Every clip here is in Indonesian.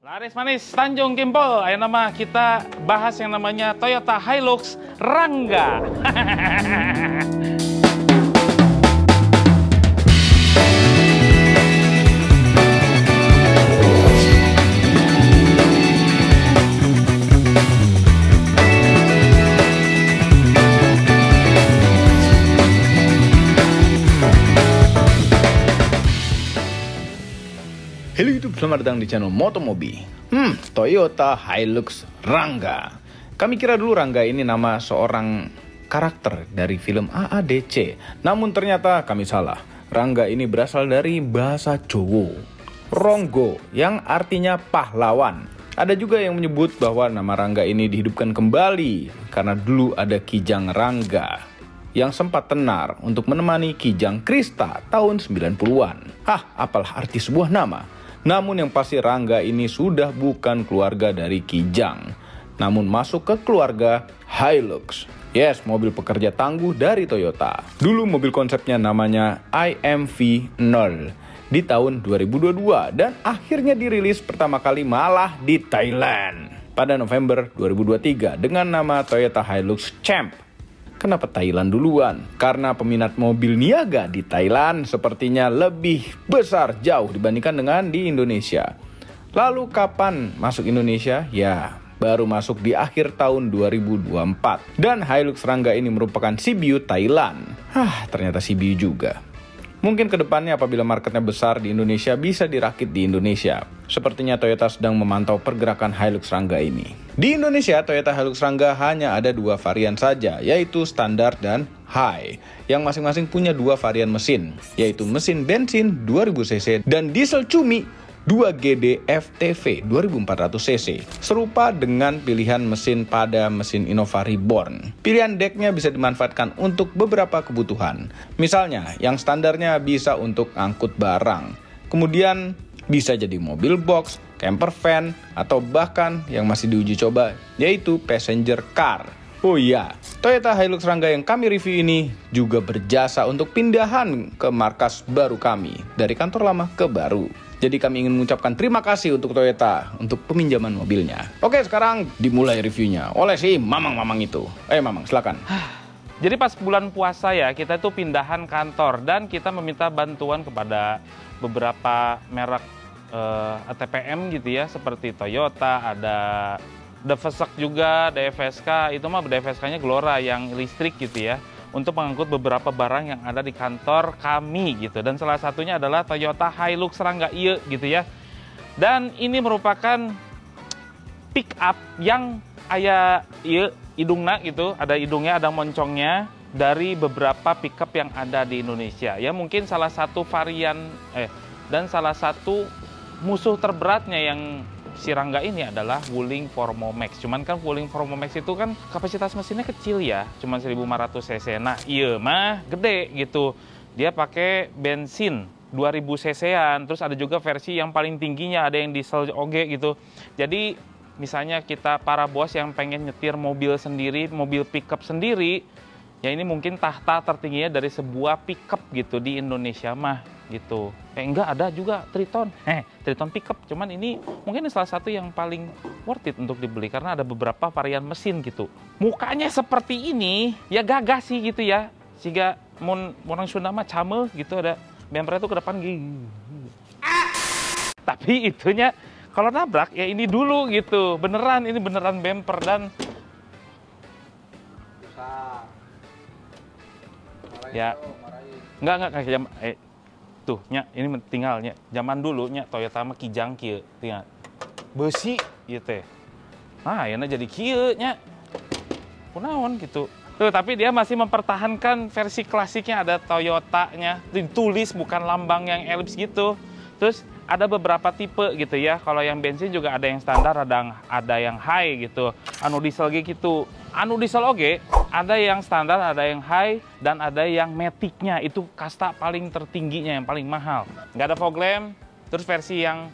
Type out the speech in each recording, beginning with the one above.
Laris manis Tanjung Kimpol. Ayo nama kita bahas yang namanya Toyota Hilux Rangga. Halo YouTube, selamat datang di channel Motomobi. Toyota Hilux Rangga. Kami kira dulu Rangga ini nama seorang karakter dari film AADC. Namun ternyata kami salah. Rangga ini berasal dari bahasa Jawa, Ronggo, yang artinya pahlawan. Ada juga yang menyebut bahwa nama Rangga ini dihidupkan kembali karena dulu ada Kijang Rangga yang sempat tenar untuk menemani Kijang Krista tahun 90-an. Apalah arti sebuah nama. Namun yang pasti Rangga ini sudah bukan keluarga dari Kijang, namun masuk ke keluarga Hilux. Yes, mobil pekerja tangguh dari Toyota. Dulu mobil konsepnya namanya IMV0 di tahun 2022 dan akhirnya dirilis pertama kali malah di Thailand pada November 2023 dengan nama Toyota Hilux Champ. Kenapa Thailand duluan? Karena peminat mobil niaga di Thailand sepertinya lebih besar jauh dibandingkan dengan di Indonesia. Lalu kapan masuk Indonesia? Ya, baru masuk di akhir tahun 2024. Dan Hilux Rangga ini merupakan CBU Thailand. Ternyata CBU juga. Mungkin kedepannya apabila marketnya besar di Indonesia bisa dirakit di Indonesia. Sepertinya Toyota sedang memantau pergerakan Hilux Rangga ini. Di Indonesia, Toyota Hilux Rangga hanya ada dua varian saja, yaitu standar dan high, yang masing-masing punya dua varian mesin, yaitu mesin bensin 2000cc dan diesel cumi 2GD FTV 2400 cc, serupa dengan pilihan mesin pada mesin Innova Reborn. Pilihan decknya bisa dimanfaatkan untuk beberapa kebutuhan. Misalnya, yang standarnya bisa untuk angkut barang, kemudian bisa jadi mobil box, camper van, atau bahkan yang masih diuji coba, yaitu passenger car. Oh iya, Toyota Hilux Rangga yang kami review ini juga berjasa untuk pindahan ke markas baru kami, dari kantor lama ke baru. Jadi kami ingin mengucapkan terima kasih untuk Toyota untuk peminjaman mobilnya. Oke, sekarang dimulai reviewnya oleh si Mamang itu. Mamang, silakan. Jadi pas bulan puasa ya, kita tuh pindahan kantor dan kita meminta bantuan kepada beberapa merek ATPM gitu ya, seperti Toyota, ada Devesek juga, DFSK, itu mah DFSK-nya Glora yang listrik gitu ya, untuk mengangkut beberapa barang yang ada di kantor kami gitu. Dan salah satunya adalah Toyota Hilux Rangga ieu gitu ya. Dan ini merupakan pick up yang aya ieu hidungna gitu, ada hidungnya, ada moncongnya dari beberapa pickup yang ada di Indonesia. Ya mungkin salah satu varian dan salah satu musuh terberatnya yang si Rangga ini adalah Wuling Formo Max. Cuman kan Wuling Formo Max itu kan kapasitas mesinnya kecil ya, cuman 1500 cc. Nah, iya mah gede gitu. Dia pakai bensin 2000 cc-an, terus ada juga versi yang paling tingginya, ada yang diesel oge gitu. Jadi misalnya kita para bos yang pengen nyetir mobil sendiri, mobil pickup sendiri, ya ini mungkin tahta tertingginya dari sebuah pickup gitu di Indonesia mah gitu. Enggak, ada juga Triton. Triton pickup, cuman ini mungkin salah satu yang paling worth it untuk dibeli karena ada beberapa varian mesin gitu. Mukanya seperti ini, ya gagah sih gitu ya. Sehingga orang Sunda mah camel gitu, ada bempernya tuh ke depan gini. Tapi itunya kalau nabrak ya ini dulu gitu. Beneran, ini beneran bemper dan ya enggak jam tuh nya ini tinggalnya zaman dulu nya Toyota mah Kijang kieu tinggal besi ieu teh. Ayeuna jadi kieu nya kunaon gitu. Tuh, tapi dia masih mempertahankan versi klasiknya, ada Toyotanya ditulis bukan lambang yang elips gitu. Terus ada beberapa tipe gitu ya. Kalau yang bensin juga ada yang standar, ada yang high gitu. Anu diesel gitu. Anu diesel oge, ada yang standar, ada yang high, dan ada yang matic-nya. Itu kasta paling tertingginya, yang paling mahal. Nggak ada fog lamp. Terus versi yang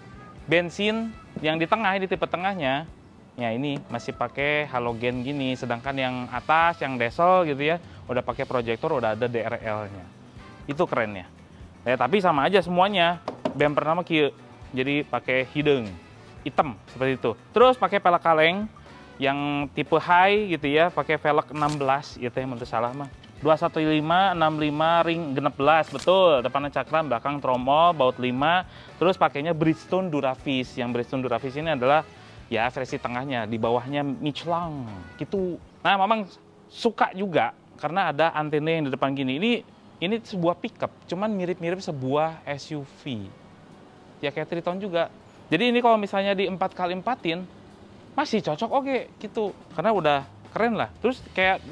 bensin, yang di tengah, di tipe tengahnya, ya ini masih pakai halogen gini. Sedangkan yang atas, yang diesel gitu ya, udah pakai proyektor, udah ada DRL-nya. Itu kerennya. Tapi sama aja semuanya. Bemper nama kieu. Jadi pakai hidung. hitam seperti itu. Terus pakai pelek kaleng yang tipe high gitu ya, pakai velg 16 itu yang menurut salah mah. 215 65 ring 16, betul. Depannya cakram, belakang tromol, baut 5. Terus pakainya Bridgestone Duravis. Yang Bridgestone Duravis ini adalah ya versi tengahnya, di bawahnya Michelin gitu. Nah, memang suka juga karena ada antena yang di depan gini. Ini sebuah pickup, cuman mirip-mirip sebuah SUV. Ya kayak Triton juga. Jadi ini kalau misalnya di 4x4-in masih cocok oke gitu. Karena udah keren lah. Terus kayak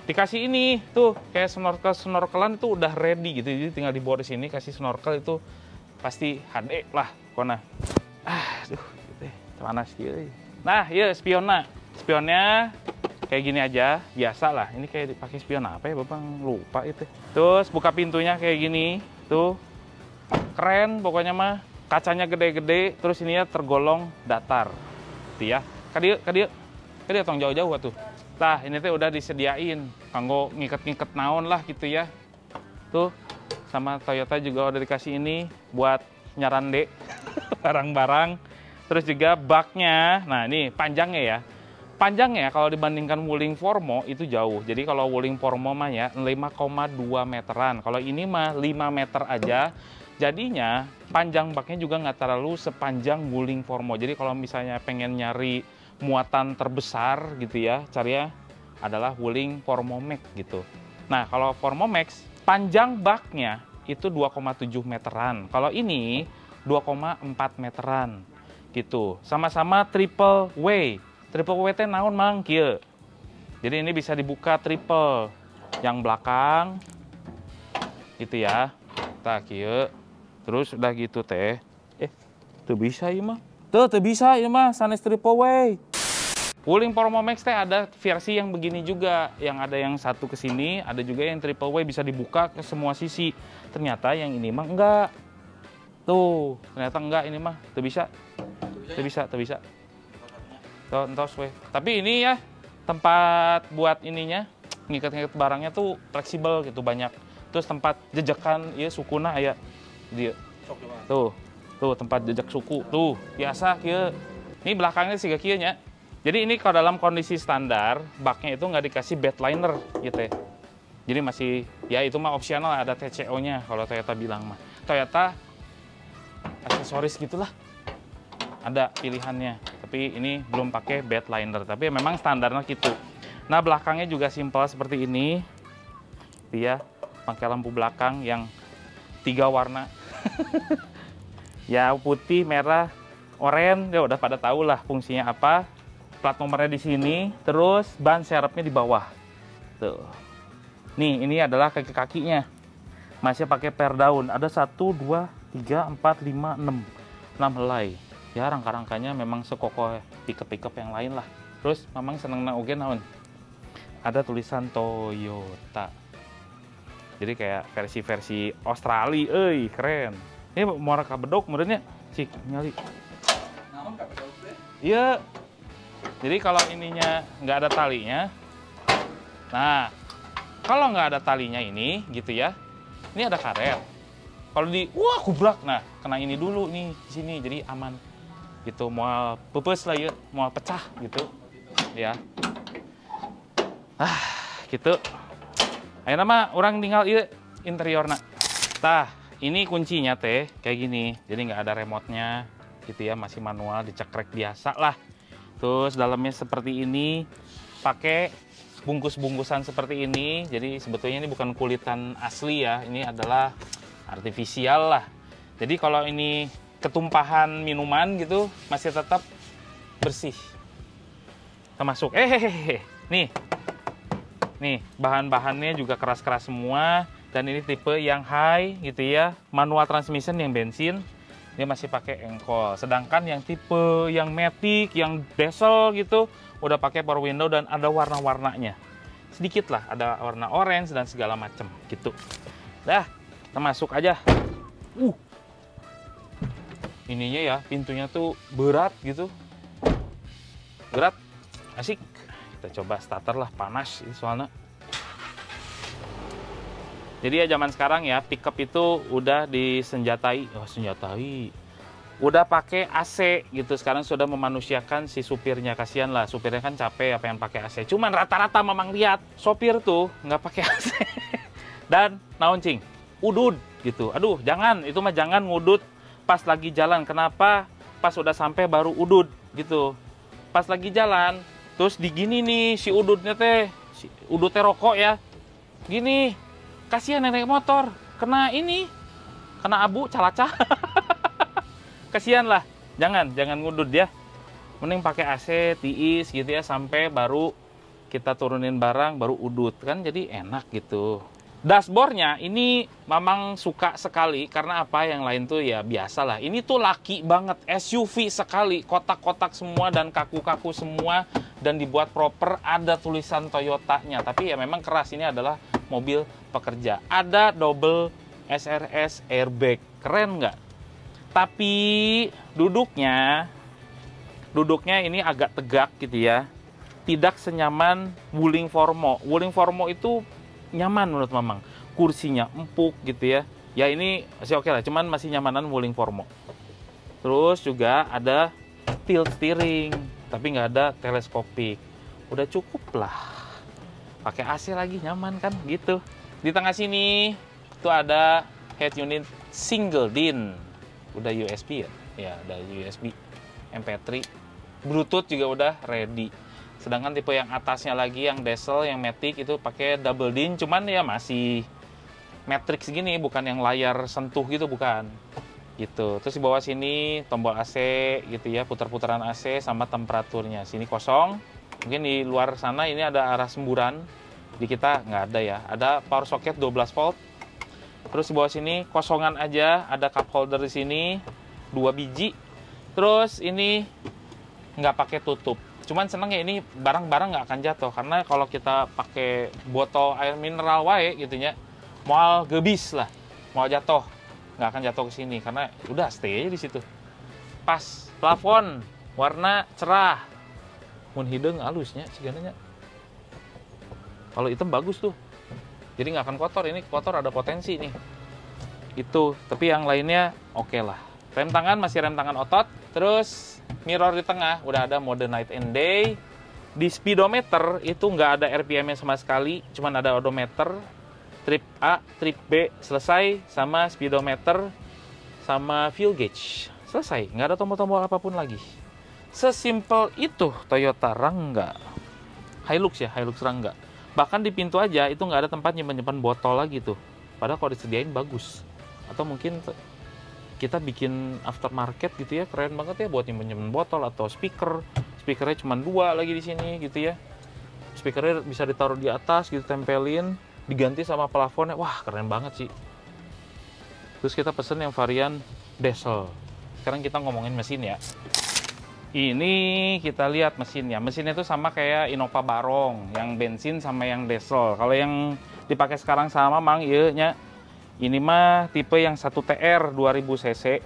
dikasih ini tuh kayak snorkelan itu udah ready gitu. Jadi tinggal dibawa di sini kasih snorkel itu pasti HD lah kona. Aduh, gitu. Panas gitu. Nah, ya spionnya kayak gini aja, biasa lah. Ini kayak dipakai spion apa ya, Bapak lupa itu. Terus buka pintunya kayak gini, tuh. Keren pokoknya mah. Kacanya gede-gede, terus ininya tergolong datar. Gitu ya. Kadia tong jauh-jauh tuh. Nah, ini tuh udah disediain. Kanggo ngiket-ngiket naon lah gitu ya. Tuh, sama Toyota juga udah dikasih ini buat nyarande barang-barang. Terus juga baknya, nah ini panjangnya ya. Panjangnya kalau dibandingkan Wuling Formo itu jauh. Jadi kalau Wuling Formo mah ya 5,2 meteran. Kalau ini mah 5 meter aja. Jadinya panjang baknya juga nggak terlalu sepanjang Wuling Formo. Jadi kalau misalnya pengen nyari muatan terbesar gitu ya, caranya adalah Wuling Formo Max gitu. Nah kalau Formo Max panjang baknya itu 2,7 meteran. Kalau ini 2,4 meteran gitu. Sama-sama triple W. Triple W teh naon mang kieu. Jadi ini bisa dibuka triple yang belakang gitu ya. Tah kieu. Terus udah gitu teh. Tuh bisa ieu mah. Tuh bisa ieu mah sanes triple W. Wuling Formo Max teh ada versi yang begini juga, yang ada yang satu ke sini, ada juga yang triple W bisa dibuka ke semua sisi. Ternyata yang ini mah enggak. Tuh, ternyata enggak ini mah. Tuh bisa. Tuh, entos we. Tapi ini ya tempat buat ininya, ngikat-ngikat barangnya tuh fleksibel gitu banyak. Terus tempat jejekan ya sukuna aya dia. Tuh tempat jejak suku tuh biasa kieu. Ini belakangnya siga kieu nya. Jadi ini kalau dalam kondisi standar baknya itu nggak dikasih bed liner gitu ya. Jadi masih ya itu mah opsional, ada TCO-nya kalau Toyota bilang mah. Toyota aksesoris gitulah. Ada pilihannya. Tapi ini belum pakai bed liner, tapi memang standarnya gitu. Nah, belakangnya juga simpel seperti ini. Dia pakai lampu belakang yang 3 warna. Ya putih, merah, oranye, ya udah pada tahu lah fungsinya apa. Plat nomornya di sini, terus ban serepnya di bawah. Tuh. Nih, ini adalah kaki-kakinya. Masih pakai per daun. Ada 1, 2, 3, 4, 5, 6. 6 helai. Ya rangka-rangkanya memang sekokoh pickup-pickup yang lain lah. Terus memang seneng oge naon. Ada tulisan Toyota. Jadi kayak versi-versi Australia, keren. Ini mau reka bedok menurutnya, cik nyali. Iya. Jadi kalau ininya nggak ada talinya, nah kalau nggak ada talinya ini, gitu ya, ini ada karet. Kalau wah kubrak, nah kena ini dulu nih di sini, jadi aman. Gitu, mau pupus lah ya, mau pecah gitu, ya. Gitu. Akhirnya mah orang tinggal interiornya. Tah. Ini kuncinya teh kayak gini, jadi nggak ada remote-nya gitu ya, masih manual, dicekrek biasa lah. Terus dalamnya seperti ini, pakai bungkus-bungkusan seperti ini. Jadi sebetulnya ini bukan kulitan asli ya, ini adalah artifisial lah. Jadi kalau ini ketumpahan minuman gitu masih tetap bersih. Termasuk nih bahan-bahannya juga keras-keras semua. Dan ini tipe yang high gitu ya, manual transmission yang bensin, dia masih pakai engkol. Sedangkan yang tipe yang matic, yang diesel gitu, udah pakai power window dan ada warna-warnanya. Sedikit lah, ada warna orange dan segala macam gitu. Dah, kita masuk aja. Ininya ya, pintunya tuh berat gitu. Berat, asik. Kita coba starter lah, panas soalnya. Jadi ya zaman sekarang ya pickup itu udah disenjatai, udah pakai AC gitu. Sekarang sudah memanusiakan si supirnya. Kasihan lah, supirnya kan capek apa yang pakai AC. Cuman rata-rata Mamang lihat sopir tuh nggak pakai AC. Dan naon cing, udud gitu. Aduh, jangan, itu mah jangan ngudut pas lagi jalan. Kenapa? Pas udah sampai baru udud gitu. Pas lagi jalan, terus digini nih si ududnya teh, si ududnya rokok ya. Gini, kasihan nenek motor, kena ini, kena abu calacah. Kasihan lah, jangan ngudud ya. Mending pakai AC, tiis gitu ya, sampai baru kita turunin barang, baru udut kan, jadi enak gitu. Dashboardnya ini Mamang suka sekali karena apa, yang lain tuh ya biasa lah. Ini tuh laki banget, SUV sekali, kotak-kotak semua dan kaku-kaku semua dan dibuat proper, ada tulisan Toyotanya. Tapi ya memang keras, ini adalah mobil pekerja. Ada double SRS airbag, keren nggak? Tapi duduknya ini agak tegak gitu ya. Tidak senyaman Wuling Formo. Wuling Formo itu nyaman menurut Mamang, kursinya empuk gitu ya. Ya ini masih oke lah, cuman masih nyamanan Wuling Formo. Terus juga ada tilt steering, tapi nggak ada teleskopik. Udah cukup lah. Pakai AC lagi nyaman kan gitu. Di tengah sini itu ada head unit single DIN. Udah USB ya? Ya udah USB, MP3, Bluetooth juga udah ready. Sedangkan tipe yang atasnya lagi, yang diesel, yang matic itu pakai double DIN, cuman ya masih matrix gini, bukan yang layar sentuh gitu, bukan. Gitu. Terus di bawah sini tombol AC gitu ya, putar-putaran AC sama temperaturnya. Sini kosong. Mungkin di luar sana ini ada arah semburan. Di kita nggak ada ya. Ada power socket 12 volt. Terus di bawah sini kosongan aja, ada cup holder di sini 2 biji. Terus ini nggak pakai tutup. Cuman seneng ya ini barang-barang nggak akan jatuh, karena kalau kita pakai botol air mineral wae gitu ya, mau gebis lah, mau jatuh nggak akan jatuh ke sini karena udah stay aja di situ. Pas plafon warna cerah, mun hidung halusnya segananya. Kalau hitam bagus tuh, jadi nggak akan kotor. Ini kotor ada potensi nih. Itu, tapi yang lainnya oke lah. Rem tangan masih rem tangan otot. Terus mirror di tengah udah ada mode night and day. Di speedometer itu nggak ada RPM-nya sama sekali, cuman ada odometer, trip A, trip B selesai, sama speedometer, sama fuel gauge selesai. Nggak ada tombol-tombol apapun lagi. Sesimpel itu Toyota Rangga. Hilux ya, Hilux Rangga. Bahkan di pintu aja itu nggak ada tempat nyimpan botol lagi tuh. Padahal kalau disediain bagus. Atau mungkin kita bikin aftermarket gitu ya, keren banget ya buat nyimpen botol atau speaker. Speakernya cuma 2 lagi di sini gitu ya. Speakernya bisa ditaruh di atas gitu, tempelin, diganti sama plafonnya. Wah, keren banget sih. Terus kita pesen yang varian diesel. Sekarang kita ngomongin mesin ya. Ini kita lihat mesinnya. Mesinnya itu sama kayak Innova Barong, yang bensin sama yang diesel. Kalau yang dipakai sekarang sama Mang, iya nya. Ini mah tipe yang 1TR 2000 cc.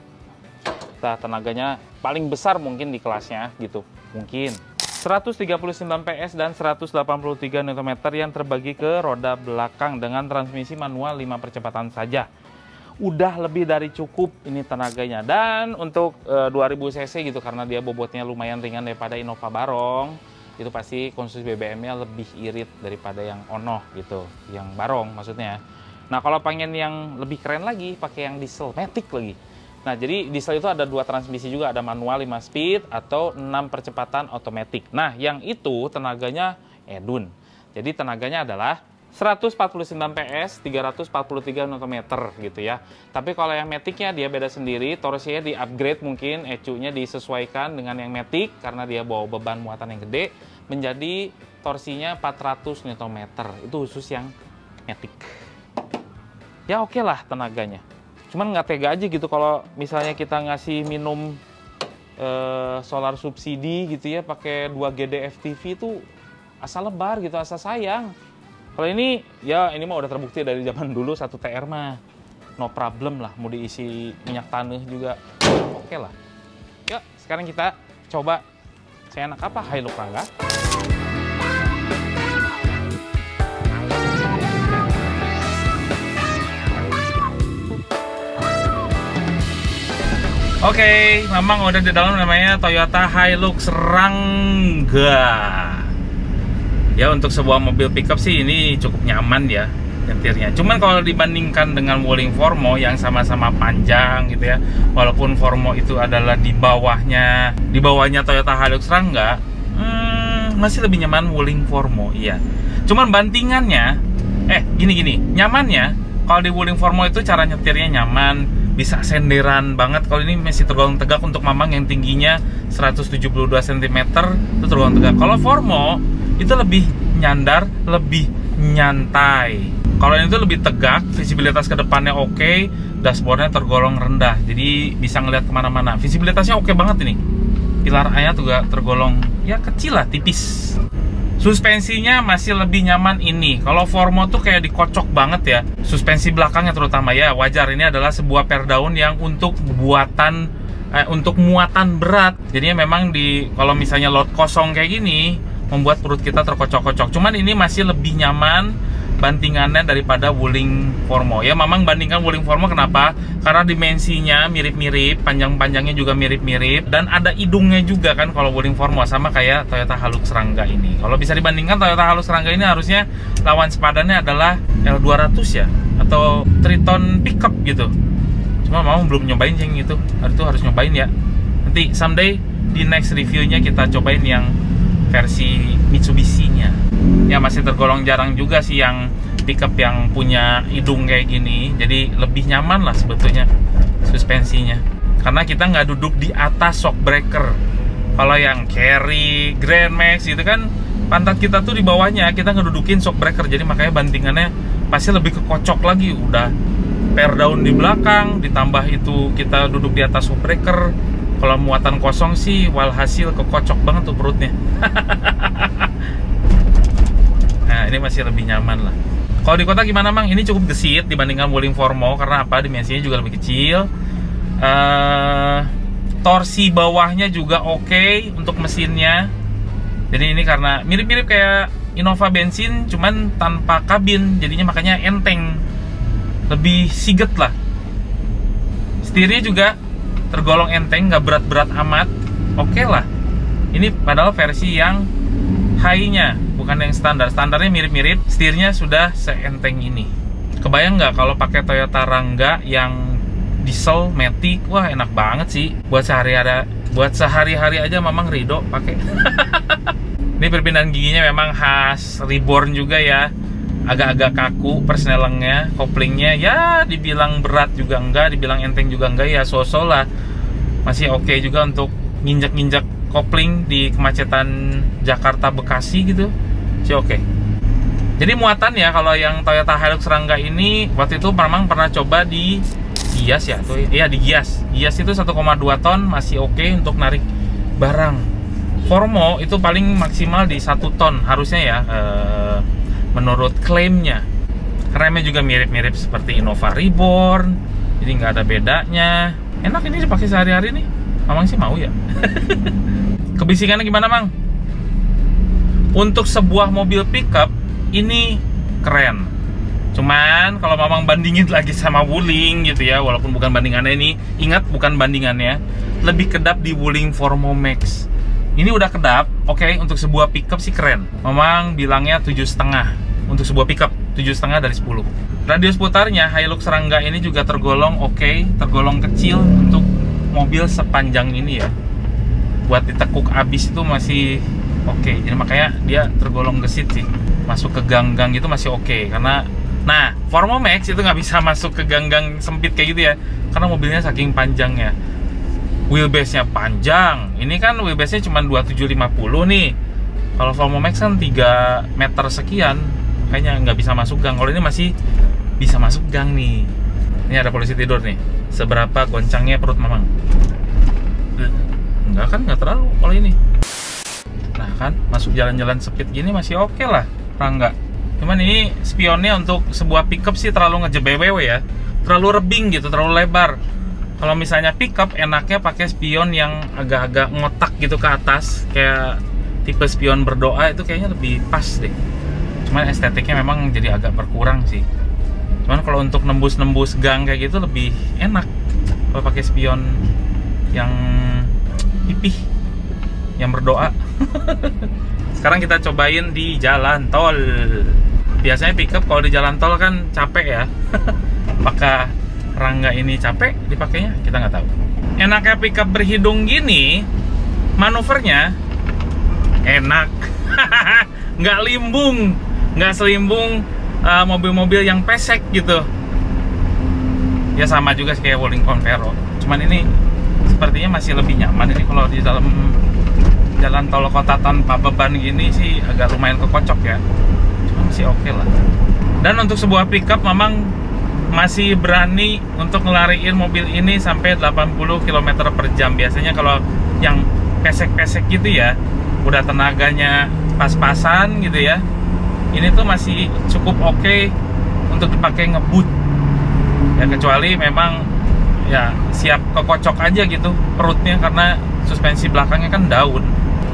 Nah, tenaganya paling besar mungkin di kelasnya gitu. Mungkin 139 PS dan 183 Nm yang terbagi ke roda belakang dengan transmisi manual 5 percepatan saja. Udah lebih dari cukup ini tenaganya. Dan untuk 2000 cc gitu, karena dia bobotnya lumayan ringan daripada Innova Barong, itu pasti konsumsi BBM-nya lebih irit daripada yang Ono gitu, yang Barong maksudnya. Nah, kalau pengen yang lebih keren lagi, pakai yang diesel, matic lagi. Nah, jadi diesel itu ada 2 transmisi juga, ada manual 5 speed atau 6 percepatan otomatis. Nah, yang itu tenaganya Edun. Jadi tenaganya adalah 149 PS, 343 Nm gitu ya. Tapi kalau yang maticnya dia beda sendiri, torsinya di-upgrade mungkin, ECU-nya disesuaikan dengan yang matic karena dia bawa beban muatan yang gede, menjadi torsinya 400 Nm. Itu khusus yang matic. Ya oke lah tenaganya. Cuman nggak tega aja gitu kalau misalnya kita ngasih minum solar subsidi gitu ya, pakai 2 GDF-TV itu asal lebar gitu, asal sayang. Kalau ini, ya ini mah udah terbukti dari zaman dulu 1TR mah no problem lah, mau diisi minyak tanah juga oke lah. Yuk, sekarang kita coba saya enak apa Hilux Rangga. Oke, Mamang udah di dalam, namanya Toyota Hilux Rangga. Ya, untuk sebuah mobil pickup sih ini cukup nyaman ya nyetirnya. Cuman kalau dibandingkan dengan Wuling Formo yang sama-sama panjang gitu ya, walaupun Formo itu adalah di bawahnya Toyota Hilux Rangga, masih lebih nyaman Wuling Formo, iya. Cuman bantingannya, gini, nyamannya kalau di Wuling Formo itu cara nyetirnya nyaman, bisa senderan banget. Kalau ini masih tergolong tegak untuk Mamang yang tingginya 172 cm, itu tergolong tegak. Kalau Formo itu lebih nyandar, lebih nyantai. Kalau ini tuh lebih tegak, visibilitas ke depannya oke, dashboardnya tergolong rendah, jadi bisa ngeliat kemana-mana. Visibilitasnya oke banget ini. Pilar A-nya juga tergolong ya kecil lah, tipis. Suspensinya masih lebih nyaman ini. Kalau Formo tuh kayak dikocok banget ya. Suspensi belakangnya terutama ya, wajar, ini adalah sebuah perdaun yang untuk untuk muatan berat. Jadinya memang kalau misalnya load kosong kayak gini, membuat perut kita terkocok-kocok. Cuman ini masih lebih nyaman bantingannya daripada Wuling Formo. Ya, Mamang bandingkan Wuling Formo kenapa? Karena dimensinya mirip-mirip, panjang-panjangnya juga mirip-mirip, dan ada hidungnya juga kan kalau Wuling Formo, sama kayak Toyota Hilux Rangga ini. Kalau bisa dibandingkan, Toyota Hilux Rangga ini harusnya lawan sepadannya adalah L200 ya, atau Triton pickup gitu. Cuma Mamang belum nyobain yang itu harus nyobain ya. Nanti someday di next reviewnya kita cobain yang versi Mitsubishi-nya. Ya, masih tergolong jarang juga sih yang pickup yang punya hidung kayak gini. Jadi lebih nyaman lah sebetulnya suspensinya, karena kita nggak duduk di atas shock breaker. Kalau yang Carry, Grand Max gitu kan, pantat kita tuh di bawahnya, kita ngedudukin shock breaker. Jadi makanya bantingannya pasti lebih kekocok lagi. Udah per daun di belakang, ditambah itu kita duduk di atas shock breaker. Kalau muatan kosong sih, walhasil kekocok banget tuh perutnya. Nah, ini masih lebih nyaman lah. Kalau di kota gimana, Mang? Ini cukup gesit dibandingkan Wuling Formo. Karena apa? Dimensinya juga lebih kecil. Torsi bawahnya juga oke untuk mesinnya. Jadi ini karena mirip-mirip kayak Innova bensin, cuman tanpa kabin. Jadinya makanya enteng. Lebih siget lah. Setirnya juga tergolong enteng, nggak berat-berat amat. Oke lah. Ini padahal versi yang high-nya, bukan yang standar. Standarnya mirip-mirip, setirnya sudah seenteng ini. Kebayang nggak kalau pakai Toyota Rangga yang diesel matic? Wah, enak banget sih. Buat sehari-hari aja Mamang ridho pakai. Ini perpindahan giginya memang khas Reborn juga ya. Agak-agak kaku persnelengnya, koplingnya ya dibilang berat juga enggak, dibilang enteng juga enggak, ya so-so lah. Masih oke juga untuk nginjek-nginjek kopling di kemacetan Jakarta Bekasi gitu, sih oke. Jadi muatan ya, kalau yang Toyota Hilux Rangga ini waktu itu Mamang pernah coba di Gias ya, tuh iya di Gias. Gias itu 1,2 ton masih oke untuk narik barang. Formo itu paling maksimal di 1 ton harusnya ya, menurut klaimnya. Remnya juga mirip-mirip seperti Innova Reborn, jadi nggak ada bedanya. Enak ini dipakai sehari-hari nih, Mamang sih mau ya. Kebisikannya gimana, Mang? Untuk sebuah mobil pickup ini keren. Cuman kalau Mamang bandingin lagi sama Wuling gitu ya, walaupun bukan bandingannya ini, ingat bukan bandingannya, lebih kedap di Wuling Formo Max. Ini udah kedap, oke, untuk sebuah pickup sih keren. Mamang bilangnya 7,5 untuk sebuah pickup, 7,5 dari 10. Radius putarnya Hilux Rangga ini juga tergolong oke, tergolong kecil untuk mobil sepanjang ini ya. Buat ditekuk abis itu masih oke. Jadi makanya dia tergolong gesit sih. Masuk ke gang-gang gitu masih oke. Karena, nah, Formo Max itu nggak bisa masuk ke gang-gang sempit kayak gitu ya, karena mobilnya saking panjangnya. Wheelbase-nya panjang. Ini kan wheelbase-nya cuma 2750 nih. Kalau Formo Max kan 3 meter sekian, kayaknya nggak bisa masuk gang. Kalau ini masih bisa masuk gang nih. Ini ada polisi tidur nih. Seberapa goncangnya perut Mamang? Enggak kan, nggak terlalu kalau ini. Nah kan, masuk jalan-jalan sempit gini masih oke lah, Rangga. Cuman ini spionnya untuk sebuah pickup sih terlalu ngejebewewe ya. Terlalu rebing gitu, terlalu lebar. Kalau misalnya pickup, enaknya pakai spion yang agak-agak ngotak gitu ke atas, kayak tipe spion berdoa, itu kayaknya lebih pas deh. Cuman estetiknya memang jadi agak berkurang sih. Cuman kalau untuk nembus-nembus gang kayak gitu lebih enak kalau pakai spion yang pipih, yang berdoa. Sekarang kita cobain di jalan tol. Biasanya pickup kalau di jalan tol kan capek ya. Apakah Rangga ini capek dipakainya? Kita nggak tahu. Enaknya pickup berhidung gini, manuvernya enak. Nggak limbung, nggak selimbung mobil-mobil yang pesek gitu. Ya sama juga sih kayak Wuling Convero. Cuman ini sepertinya masih lebih nyaman ini kalau di dalam jalan tol kota tanpa beban gini sih agak lumayan kekocok ya. Cuma masih oke lah. Dan untuk sebuah pickup memang masih berani untuk ngelariin mobil ini sampai 80 km per jam. Biasanya kalau yang pesek-pesek gitu ya, udah tenaganya pas-pasan gitu ya, ini tuh masih cukup oke untuk dipakai ngebut ya, kecuali memang ya siap kekocok aja gitu perutnya karena suspensi belakangnya kan daun.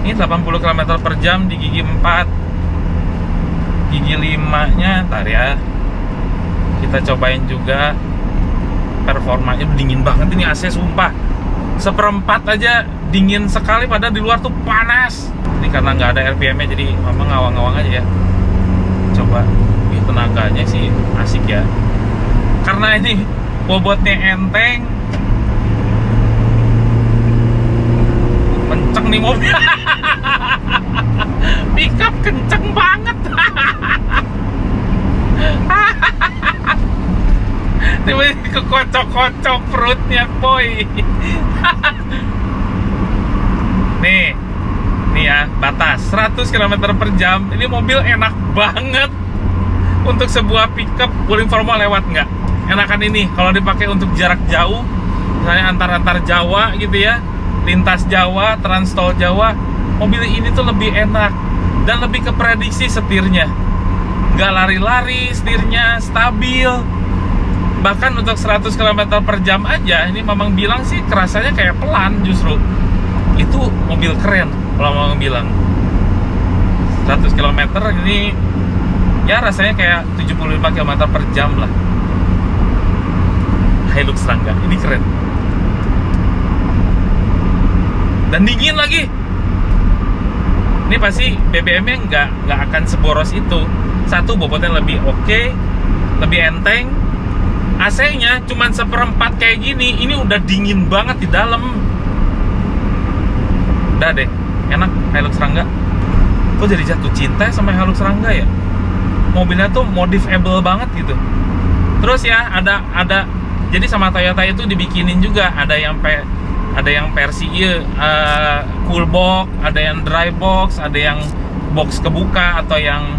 Ini 80 km per jam di gigi 4, gigi 5 nya ntar ya kita cobain juga. Performanya dingin banget ini AC, sumpah seperempat aja dingin sekali, padahal di luar tuh panas. Ini karena nggak ada RPM nya jadi memang ngawang-ngawang aja ya. Coba, ini tenaganya sih asik ya, karena ini bobotnya enteng, kenceng nih mobil. Pickup kenceng banget. Tiba-tiba kekocok-kocok perutnya boy. Nih ya, batas 100 km per jam. Ini mobil enak banget untuk sebuah pickup. Wuling Formal lewat nggak? Enakan ini kalau dipakai untuk jarak jauh, misalnya antar Jawa gitu ya, lintas Jawa, trans tol Jawa, mobil ini tuh lebih enak dan lebih keprediksi setirnya. Nggak lari-lari, setirnya stabil. Bahkan untuk 100 km per jam aja, ini Mamang bilang sih kerasanya kayak pelan justru. Itu mobil keren kalau Mamang bilang. 100 km ini ya rasanya kayak 75 km per jam lah. Hilux Rangga, ini keren. Dan dingin lagi. Ini pasti BBM-nya nggak akan seboros itu. Satu, bobotnya lebih oke, lebih enteng. AC-nya cuman seperempat kayak gini, ini udah dingin banget di dalam. Udah deh, enak Hilux Rangga. Kok jadi jatuh cinta sama Hilux Rangga ya? Mobilnya tuh modifable banget gitu. Terus ya ada jadi sama Toyota itu dibikinin juga, ada yang versi cool box, ada yang dry box, ada yang box kebuka atau yang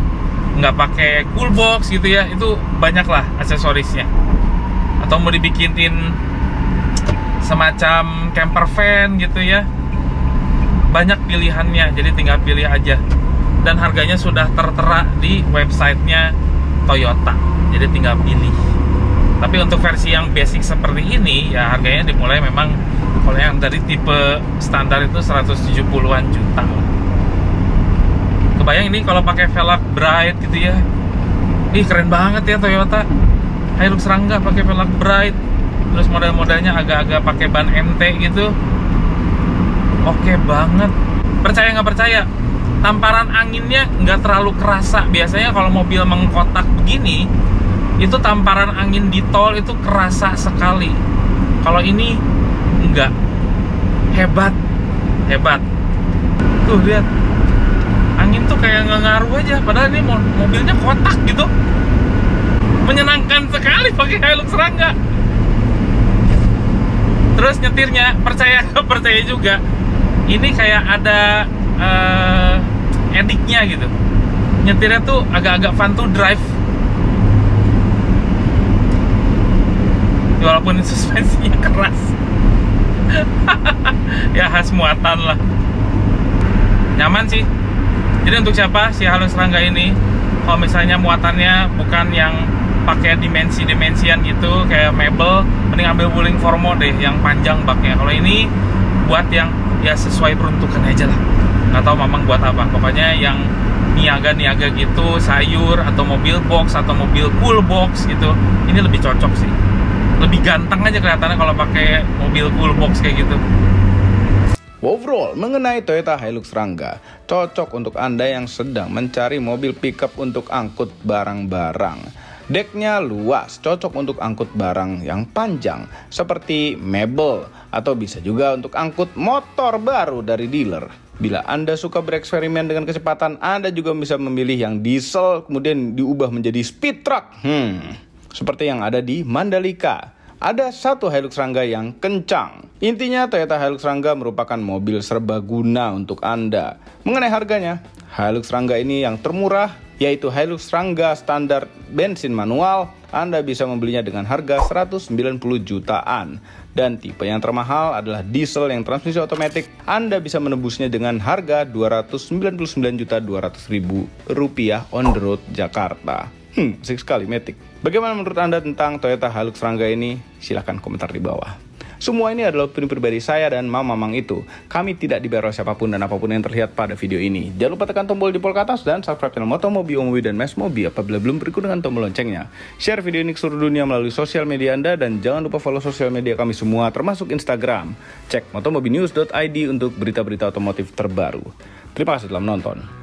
nggak pakai cool box gitu ya. Itu banyak lah aksesorisnya. Atau mau dibikinin semacam camper van gitu ya, banyak pilihannya, jadi tinggal pilih aja. Dan harganya sudah tertera di websitenya Toyota, jadi tinggal pilih. Tapi untuk versi yang basic seperti ini ya harganya dimulai memang, kalau yang dari tipe standar itu 170-an juta lah. Kebayang ini kalau pakai velg bright gitu ya. Ih, keren banget ya Toyota Hilux Rangga pakai velg bright. Terus model-modelnya agak-agak pakai ban MT gitu. Oke banget. Percaya nggak percaya, tamparan anginnya nggak terlalu kerasa. Biasanya kalau mobil mengkotak begini, itu tamparan angin di tol itu kerasa sekali. Kalau ini enggak. Hebat. Tuh lihat, angin tuh kayak nggak ngaruh aja. Padahal ini mobilnya kotak gitu. Menyenangkan sekali pakai Hilux Rangga. Terus nyetirnya, percaya juga, ini kayak ada ediknya gitu. Nyetirnya tuh agak-agak fun to drive. Walaupun suspensinya keras. Ya khas muatan lah. Nyaman sih. Jadi untuk siapa si Hilux Rangga ini, kalau misalnya muatannya bukan yang pakai dimensian gitu kayak mebel, mending ambil Wuling Formo deh yang panjang baknya. Kalau ini buat yang ya sesuai peruntukan aja lah. Nggak tahu Mamang buat apa. Pokoknya yang niaga gitu, sayur atau mobil box atau mobil cool box gitu, ini lebih cocok sih. Lebih ganteng aja kelihatannya kalau pakai mobil cool box kayak gitu. Overall, mengenai Toyota Hilux Rangga, cocok untuk Anda yang sedang mencari mobil pickup untuk angkut barang-barang. Deknya luas, cocok untuk angkut barang yang panjang, seperti mebel, atau bisa juga untuk angkut motor baru dari dealer. Bila Anda suka bereksperimen dengan kecepatan, Anda juga bisa memilih yang diesel, kemudian diubah menjadi speed truck. Seperti yang ada di Mandalika. Ada satu Hilux Rangga yang kencang. Intinya Toyota Hilux Rangga merupakan mobil serbaguna untuk Anda. Mengenai harganya, Hilux Rangga ini yang termurah, yaitu Hilux Rangga standar bensin manual. Anda bisa membelinya dengan harga 190 jutaan. Dan tipe yang termahal adalah diesel yang transmisi otomatis. Anda bisa menebusnya dengan harga Rp299.200.000 on the road Jakarta. Asik sekali, Matic. Bagaimana menurut Anda tentang Toyota Hilux Rangga ini? Silahkan komentar di bawah. Semua ini adalah opini pribadi saya dan Mamang itu. Kami tidak dibayar oleh siapapun dan apapun yang terlihat pada video ini. Jangan lupa tekan tombol di ke atas dan subscribe channel Motomobi, Omobi, dan Mesmobi apabila belum berikut dengan tombol loncengnya. Share video ini ke seluruh dunia melalui sosial media Anda dan jangan lupa follow sosial media kami semua termasuk Instagram. Cek motomobinews.id untuk berita-berita otomotif terbaru. Terima kasih telah menonton.